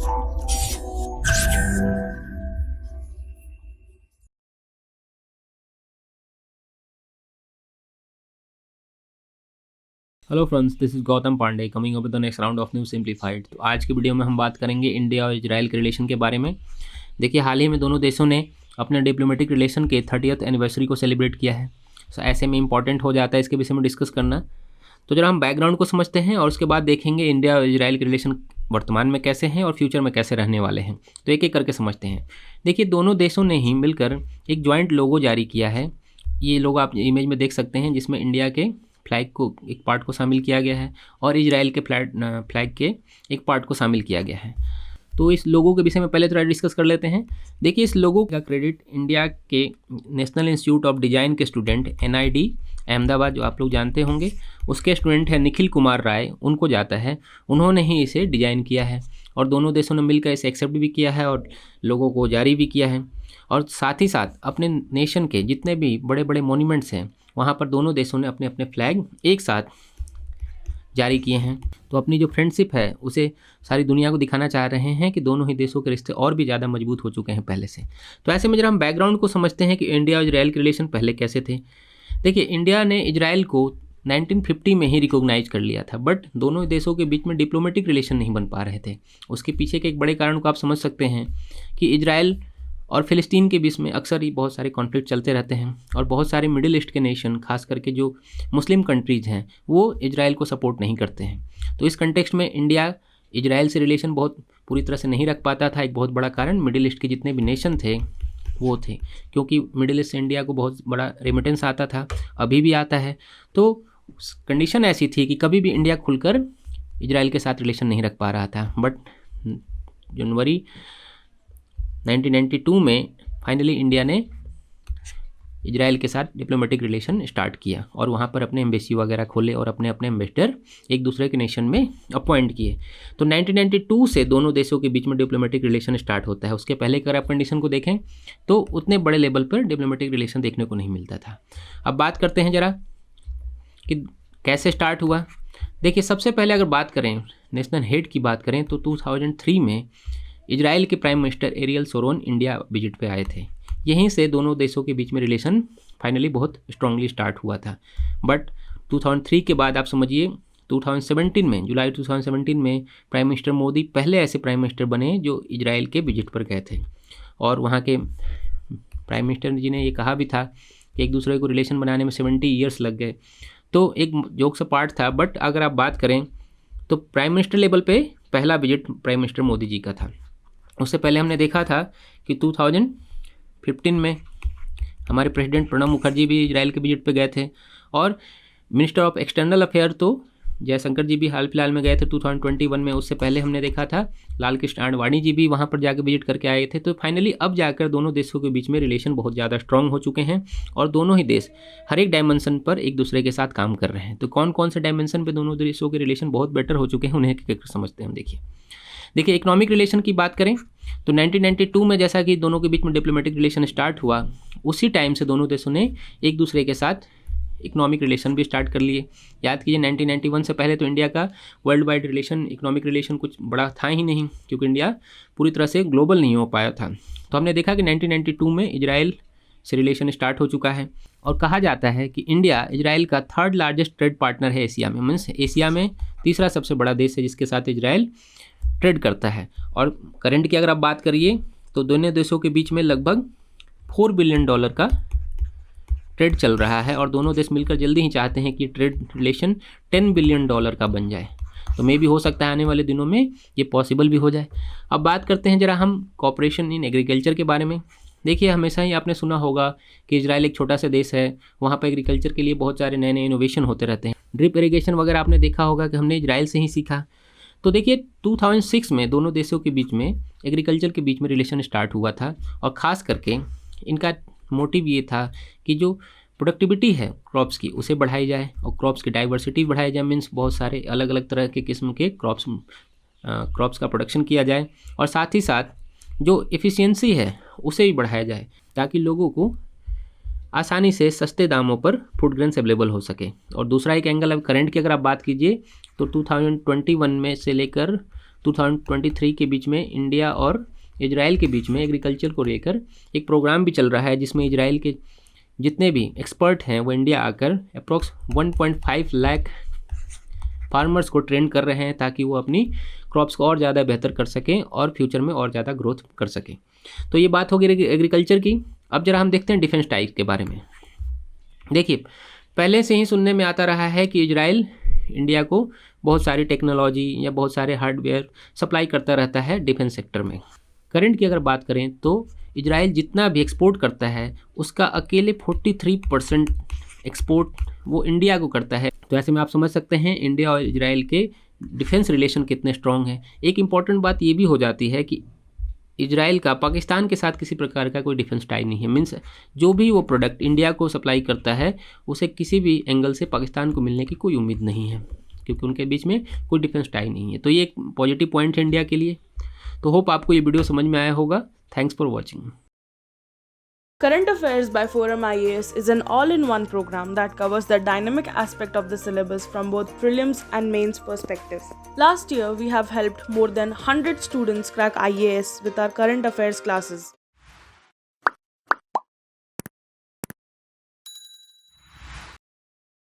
Hello friends, this is Gautam Pandey coming up with the next round of news simplified. तो आज की video में हम बात करेंगे इंडिया और इजराइल के रिलेशन के बारे में। देखिए, हाल ही में दोनों देशों ने अपने डिप्लोमेटिक रिलेशन के 30th एनिवर्सरी को सेलिब्रेट किया है। सो ऐसे में इंपॉर्टेंट हो जाता है इसके विषय में डिस्कस करना। तो जरा हम बैकग्राउंड को समझते हैं और उसके बाद देखेंगे इंडिया और इजराइल के रिलेशन वर्तमान में कैसे हैं और फ्यूचर में कैसे रहने वाले हैं। तो एक एक करके समझते हैं। देखिए, दोनों देशों ने ही मिलकर एक जॉइंट लोगो जारी किया है। ये लोगो आप इमेज में देख सकते हैं, जिसमें इंडिया के फ्लैग को एक पार्ट को शामिल किया गया है और इजराइल के फ्लैग के एक पार्ट को शामिल किया गया है। तो इस लोगो के विषय में पहले थोड़ा डिस्कस कर लेते हैं। देखिए, इस लोगो का क्रेडिट इंडिया के नेशनल इंस्टीट्यूट ऑफ डिज़ाइन के स्टूडेंट NID अहमदाबाद, जो आप लोग जानते होंगे, उसके स्टूडेंट हैं निखिल कुमार राय, उनको जाता है। उन्होंने ही इसे डिज़ाइन किया है और दोनों देशों ने मिलकर इसे एक्सेप्ट भी किया है और लोगों को जारी भी किया है। और साथ ही साथ अपने नेशन के जितने भी बड़े बड़े मॉन्यूमेंट्स हैं, वहाँ पर दोनों देशों ने अपने अपने फ्लैग एक साथ जारी किए हैं। तो अपनी जो फ्रेंडशिप है उसे सारी दुनिया को दिखाना चाह रहे हैं कि दोनों ही देशों के रिश्ते और भी ज़्यादा मजबूत हो चुके हैं पहले से। तो ऐसे में जरा हम बैकग्राउंड को समझते हैं कि इंडिया और इजराइल के रिलेशन पहले कैसे थे। देखिए, इंडिया ने इजराइल को 1950 में ही रिकॉग्नाइज कर लिया था, बट दोनों देशों के बीच में डिप्लोमेटिक रिलेशन नहीं बन पा रहे थे। उसके पीछे के एक बड़े कारण को आप समझ सकते हैं कि इजराइल और फ़िलिस्तीन के बीच में अक्सर ही बहुत सारे कॉन्फ्लिक्ट चलते रहते हैं और बहुत सारे मिडिल ईस्ट के नेशन, खास करके जो मुस्लिम कंट्रीज़ हैं, वो इजराइल को सपोर्ट नहीं करते हैं। तो इस कंटेक्स्ट में इंडिया इजराइल से रिलेशन बहुत पूरी तरह से नहीं रख पाता था। एक बहुत बड़ा कारण मिडिल ईस्ट के जितने भी नेशन थे वो थे, क्योंकि मिडिल ईस्ट से इंडिया को बहुत बड़ा रेमिटेंस आता था, अभी भी आता है। तो कंडीशन ऐसी थी कि कभी भी इंडिया खुलकर इजराइल के साथ रिलेशन नहीं रख पा रहा था। बट जनवरी 1992 में फाइनली इंडिया ने इजराइल के साथ डिप्लोमेटिक रिलेशन स्टार्ट किया और वहाँ पर अपने एम्बेसी वगैरह खोले और अपने अपने एम्बेसडर एक दूसरे के नेशन में अपॉइंट किए। तो 1992 से दोनों देशों के बीच में डिप्लोमेटिक रिलेशन स्टार्ट होता है। उसके पहले अगर आप कंडीशन को देखें तो उतने बड़े लेवल पर डिप्लोमेटिक रिलेशन देखने को नहीं मिलता था। अब बात करते हैं जरा कि कैसे स्टार्ट हुआ। देखिए, सबसे पहले अगर बात करें नेशनल हेड की बात करें तो 2003 में इजराइल के prime minister Ariel Sharon India visit पे आए थे। यहीं से दोनों देशों के बीच में रिलेशन फाइनली बहुत स्ट्रांगली स्टार्ट हुआ था। बट 2003 के बाद आप समझिए 2017 में, जुलाई 2017 में प्राइम मिनिस्टर मोदी पहले ऐसे प्राइम मिनिस्टर बने जो इजराइल के विजिट पर गए थे। और वहाँ के प्राइम मिनिस्टर जी ने ये कहा भी था कि एक दूसरे को रिलेशन बनाने में 70 ईयर्स लग गए। तो एक जोक सा पार्ट था। बट अगर आप बात करें तो प्राइम मिनिस्टर लेवल पे पहला visit prime minister Modi ji का था। उससे पहले हमने देखा था कि 2015 में हमारे प्रेसिडेंट प्रणब मुखर्जी भी इजराइल के विजिट पे गए थे और मिनिस्टर ऑफ एक्सटर्नल अफेयर तो जयशंकर जी भी हाल फिलहाल में गए थे 2021 में। उससे पहले हमने देखा था लाल कृष्ण आडवाणी जी भी वहाँ पर जाकर विजिट करके आए थे। तो फाइनली अब जाकर दोनों देशों के बीच में रिलेशन बहुत ज़्यादा स्ट्रांग हो चुके हैं और दोनों ही देश हर एक डायमेंशन पर एक दूसरे के साथ काम कर रहे हैं। तो कौन कौन से डायमेंशन पर दोनों देशों के रिलेशन बहुत बेटर हो चुके हैं, उन्हें समझते हैं हम। देखिए, इकोनॉमिक रिलेशन की बात करें तो 1992 में जैसा कि दोनों के बीच में डिप्लोमेटिक रिलेशन स्टार्ट हुआ, उसी टाइम से दोनों देशों ने एक दूसरे के साथ इकोनॉमिक रिलेशन भी स्टार्ट कर लिए। याद कीजिए, 1991 से पहले तो इंडिया का world wide relation, economic relation कुछ बड़ा था ही नहीं, क्योंकि इंडिया पूरी तरह से ग्लोबल नहीं हो पाया था। तो हमने देखा कि 1992 में इजराइल से रिलेशन स्टार्ट हो चुका है और कहा जाता है कि इंडिया इजराइल का 3rd लार्जेस्ट ट्रेड पार्टनर है एशिया में। मीन्स एशिया में तीसरा सबसे बड़ा देश है जिसके साथ इजराइल ट्रेड करता है। और करंट की अगर आप बात करिए तो दोनों देशों के बीच में लगभग $4 बिलियन का ट्रेड चल रहा है और दोनों देश मिलकर जल्दी ही चाहते हैं कि ट्रेड रिलेशन $10 बिलियन का बन जाए। तो मे भी हो सकता है आने वाले दिनों में ये पॉसिबल भी हो जाए। अब बात करते हैं जरा हम कॉपरेशन इन एग्रीकल्चर के बारे में। देखिए, हमेशा ही आपने सुना होगा कि इजराइल एक छोटा सा देश है, वहाँ पर एग्रीकल्चर के लिए बहुत सारे नए नए इनोवेशन होते रहते हैं। ड्रिप इरीगेशन वगैरह आपने देखा होगा कि हमने इजराइल से ही सीखा। तो देखिए, 2006 में दोनों देशों के बीच में एग्रीकल्चर के बीच में रिलेशन स्टार्ट हुआ था और ख़ास करके इनका मोटिव ये था कि जो प्रोडक्टिविटी है क्रॉप्स की उसे बढ़ाई जाए और क्रॉप्स की डाइवर्सिटी बढ़ाई जाए। मीन्स बहुत सारे अलग अलग तरह के किस्म के क्रॉप्स का प्रोडक्शन किया जाए और साथ ही साथ जो एफिशिएंसी है उसे भी बढ़ाया जाए ताकि लोगों को आसानी से सस्ते दामों पर फूड ग्रेन्स अवेलेबल हो सके। और दूसरा एक एंगल अब करंट की अगर आप बात कीजिए तो 2021 में से लेकर 2023 के बीच में इंडिया और इजराइल के बीच में एग्रीकल्चर को लेकर एक प्रोग्राम भी चल रहा है, जिसमें इजराइल के जितने भी एक्सपर्ट हैं वो इंडिया आकर अप्रोक्स 1.5 लाख फार्मर्स को ट्रेन कर रहे हैं, ताकि वो अपनी क्रॉप्स को और ज़्यादा बेहतर कर सकें और फ्यूचर में और ज़्यादा ग्रोथ कर सकें। तो ये बात होगी एग्रीकल्चर की। अब जरा हम देखते हैं डिफेंस टाइप के बारे में। देखिए, पहले से ही सुनने में आता रहा है कि इजराइल इंडिया को बहुत सारी टेक्नोलॉजी या बहुत सारे हार्डवेयर सप्लाई करता रहता है डिफेंस सेक्टर में। करंट की अगर बात करें तो इजराइल जितना भी एक्सपोर्ट करता है उसका अकेले 43% एक्सपोर्ट वो इंडिया को करता है। तो ऐसे में आप समझ सकते हैं इंडिया और इजराइल के डिफेंस रिलेशन कितने स्ट्रॉन्ग हैं। एक इम्पॉर्टेंट बात ये भी हो जाती है कि इजराइल का पाकिस्तान के साथ किसी प्रकार का कोई डिफेंस टाई नहीं है। मीन्स जो भी वो प्रोडक्ट इंडिया को सप्लाई करता है उसे किसी भी एंगल से पाकिस्तान को मिलने की कोई उम्मीद नहीं है, क्योंकि उनके बीच में कोई डिफेंस टाई नहीं है। तो ये एक पॉजिटिव पॉइंट है इंडिया के लिए। तो होप आपको ये वीडियो समझ में आया होगा। Thanks for watching. Current Affairs by Forum IAS is an all-in-one program that covers the dynamic aspect of the syllabus from both prelims and mains perspectives. Last year, we have helped more than 100 students crack IAS with our current affairs classes.